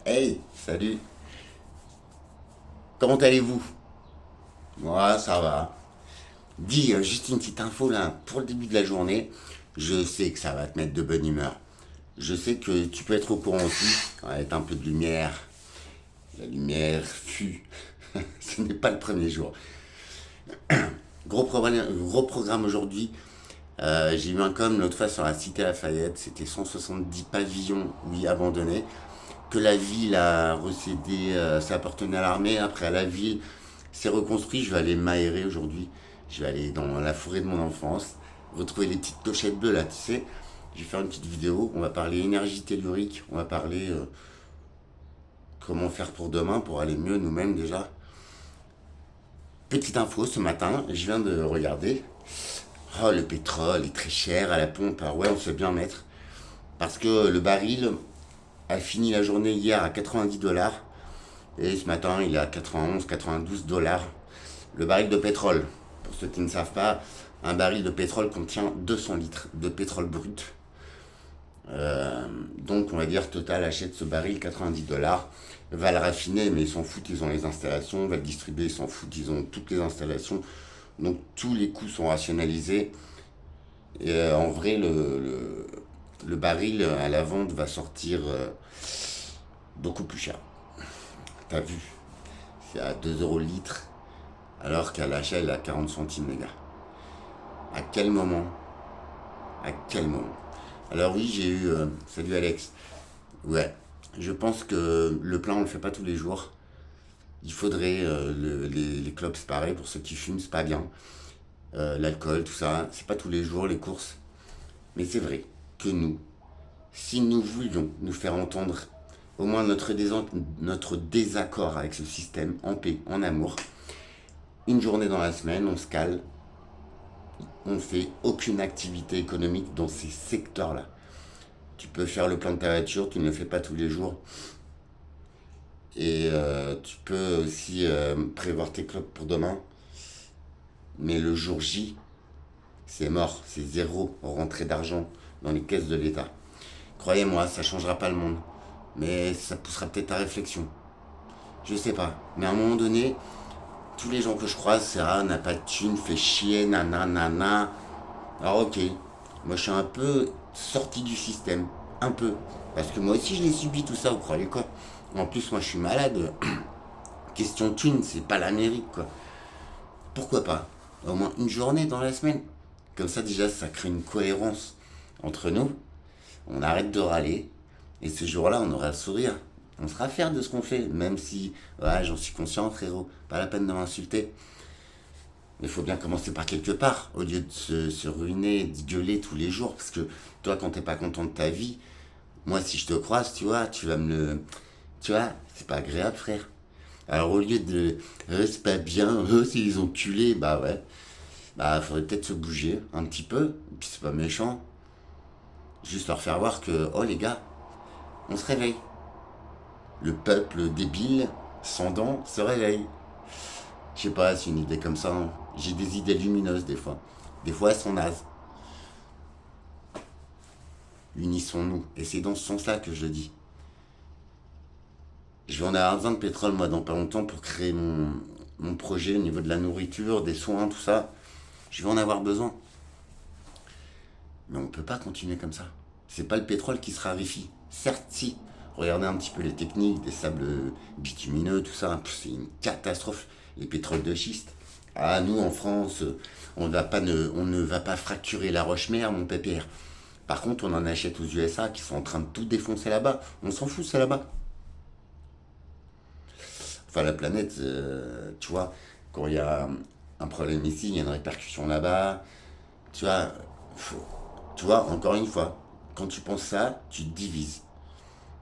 Hey, salut. Comment allez-vous? Moi, ça va. Dis, juste une petite info là, pour le début de la journée, je sais que ça va te mettre de bonne humeur. Je sais que tu peux être au courant aussi, avec un peu de lumière. La lumière fut. Ce n'est pas le premier jour. Gros programme aujourd'hui. J'ai eu un com l'autre fois sur la cité Lafayette, c'était 170 pavillons, oui, abandonnés, que la ville a recédé, ça appartenait à l'armée, après à la ville, c'est reconstruit, je vais aller m'aérer aujourd'hui, je vais aller dans la forêt de mon enfance, retrouver les petites clochettes bleues là, tu sais, je vais faire une petite vidéo, on va parler énergie tellurique, on va parler comment faire pour demain, pour aller mieux nous-mêmes déjà. Petite info, ce matin, je viens de regarder, oh le pétrole est très cher à la pompe, ah ouais on se fait bien mettre, parce que le baril a fini la journée hier à 90 dollars. Et ce matin, il est à 91, 92 dollars. Le baril de pétrole. Pour ceux qui ne savent pas, un baril de pétrole contient 200 litres de pétrole brut. Donc, on va dire, Total achète ce baril 90 dollars. Va le raffiner, mais ils s'en foutent, ils ont les installations. Va le distribuer, ils s'en foutent, ils ont toutes les installations. Donc, tous les coûts sont rationalisés. Et en vrai, le baril à la vente va sortir beaucoup plus cher. T'as vu? C'est à 2 euros le litre, alors qu'à l'achat, il est à 40 centimes, les gars. À quel moment? À quel moment? Alors oui, j'ai eu... salut Alex. Ouais, je pense que le plein, on le fait pas tous les jours. Il faudrait les clopes, c'est pareil, pour ceux qui fument, c'est pas bien. L'alcool, tout ça, c'est pas tous les jours les courses. Mais c'est vrai que nous, si nous voulions nous faire entendre au moins notre désaccord avec ce système en paix, en amour, une journée dans la semaine, on se cale, on fait aucune activité économique dans ces secteurs-là. Tu peux faire le plein de ta voiture, tu ne le fais pas tous les jours. Et tu peux aussi prévoir tes clopes pour demain. Mais le jour J, c'est mort, c'est zéro rentrée d'argent dans les caisses de l'État. Croyez-moi, ça ne changera pas le monde. Mais ça poussera peut-être à réflexion. Je sais pas. Mais à un moment donné, tous les gens que je croise, c'est ah, n'a pas de thune, fait chier, nanana. Alors ok, moi je suis un peu sorti du système. Un peu. Parce que moi aussi je l'ai subi tout ça, vous croyez quoi? En plus, moi je suis malade. Question thune, c'est pas l'Amérique quoi. Pourquoi pas? Au moins une journée dans la semaine. Comme ça déjà, ça crée une cohérence entre nous. On arrête de râler. Et ce jour-là, on aura le sourire. On sera fier de ce qu'on fait, même si, ouais, j'en suis conscient, frérot. Pas la peine de m'insulter. Mais il faut bien commencer par quelque part, au lieu de se ruiner, de gueuler tous les jours. Parce que toi, quand t'es pas content de ta vie, moi, si je te croise, tu vois, tu vas me le. Tu vois, c'est pas agréable, frère. Alors, au lieu de. C'est pas bien, c'est les enculés, bah ouais. Bah, faudrait peut-être se bouger un petit peu. Et puis, c'est pas méchant. Juste leur faire voir que, oh les gars, on se réveille. Le peuple débile, sans dents, se réveille. Je sais pas, c'est une idée comme ça, hein. J'ai des idées lumineuses des fois. Des fois, elles sont nazes. Unissons-nous. Et c'est dans ce sens-là que je le dis. Je vais en avoir besoin de pétrole, moi, dans pas longtemps, pour créer mon projet au niveau de la nourriture, des soins, tout ça. Je vais en avoir besoin. Mais on ne peut pas continuer comme ça. C'est pas le pétrole qui se raréfie. Certes, si. Regardez un petit peu les techniques des sables bitumineux, tout ça. C'est une catastrophe. Les pétroles de schiste. Ah, nous, en France, on ne va pas fracturer la roche-mère, mon pépère. Par contre, on en achète aux USA qui sont en train de tout défoncer là-bas. On s'en fout, c'est là-bas. Enfin, la planète, tu vois, quand il y a un problème ici, il y a une répercussion là-bas. Tu vois, faut- tu vois, encore une fois, quand tu penses ça, tu te divises.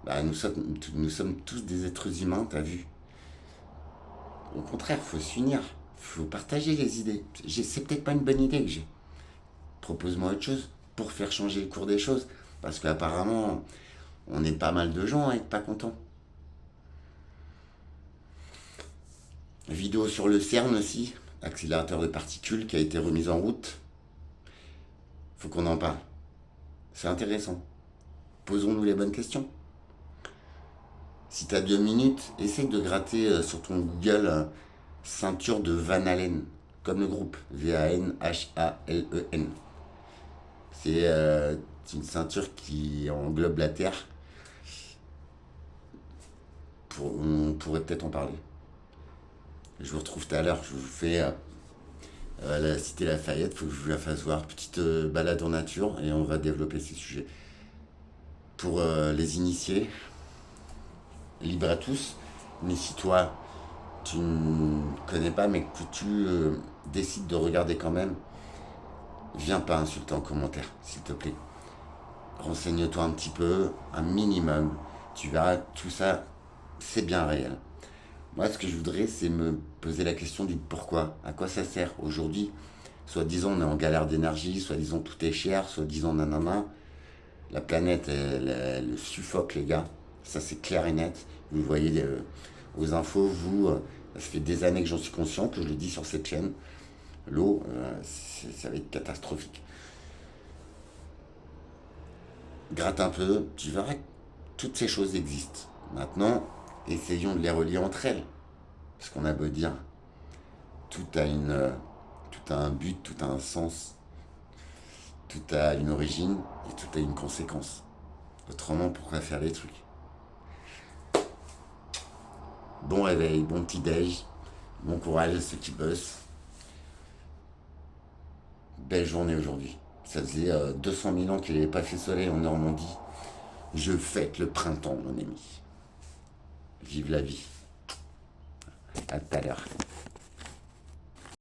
Bah, nous sommes tous des êtres humains, t'as vu. Au contraire, faut s'unir. Faut partager les idées. C'est peut-être pas une bonne idée que j'ai. Propose-moi autre chose pour faire changer le cours des choses. Parce qu'apparemment, on est pas mal de gens à être pas contents. Vidéo sur le CERN aussi, accélérateur de particules qui a été remise en route. Faut qu'on en parle. C'est intéressant. Posons-nous les bonnes questions. Si tu as 2 minutes, essaye de gratter sur ton Google ceinture de Van Halen, comme le groupe, Vanhalen. C'est une ceinture qui englobe la Terre. On pourrait peut-être en parler. Je vous retrouve tout à l'heure, je vous fais la cité Lafayette, il faut que je vous la fasse voir. Petite balade en nature et on va développer ces sujets. Pour les initiés, libre à tous, mais si toi tu ne connais pas mais que tu décides de regarder quand même, viens pas insulter en commentaire, s'il te plaît. Renseigne-toi un petit peu, un minimum. Tu verras, tout ça, c'est bien réel. Moi, ce que je voudrais, c'est me poser la question du pourquoi. À quoi ça sert aujourd'hui? Soit disant on est en galère d'énergie, soit disant tout est cher, soit disant nanana. La planète, elle suffoque, les gars. Ça, c'est clair et net. Vous le voyez aux infos, ça fait des années que j'en suis conscient, que je le dis sur cette chaîne. L'eau, ça va être catastrophique. Gratte un peu, tu verras que toutes ces choses existent. Maintenant, essayons de les relier entre elles. Parce qu'on a beau dire, tout a un but, tout a un sens, tout a une origine et tout a une conséquence. Autrement, pourquoi faire les trucs? Bon réveil, bon petit déj, bon courage à ceux qui bossent. Belle journée aujourd'hui. Ça faisait 200 000 ans qu'il n'avait pas fait soleil en Normandie. Je fête le printemps, mon ami. Vive la vie. À tout à l'heure.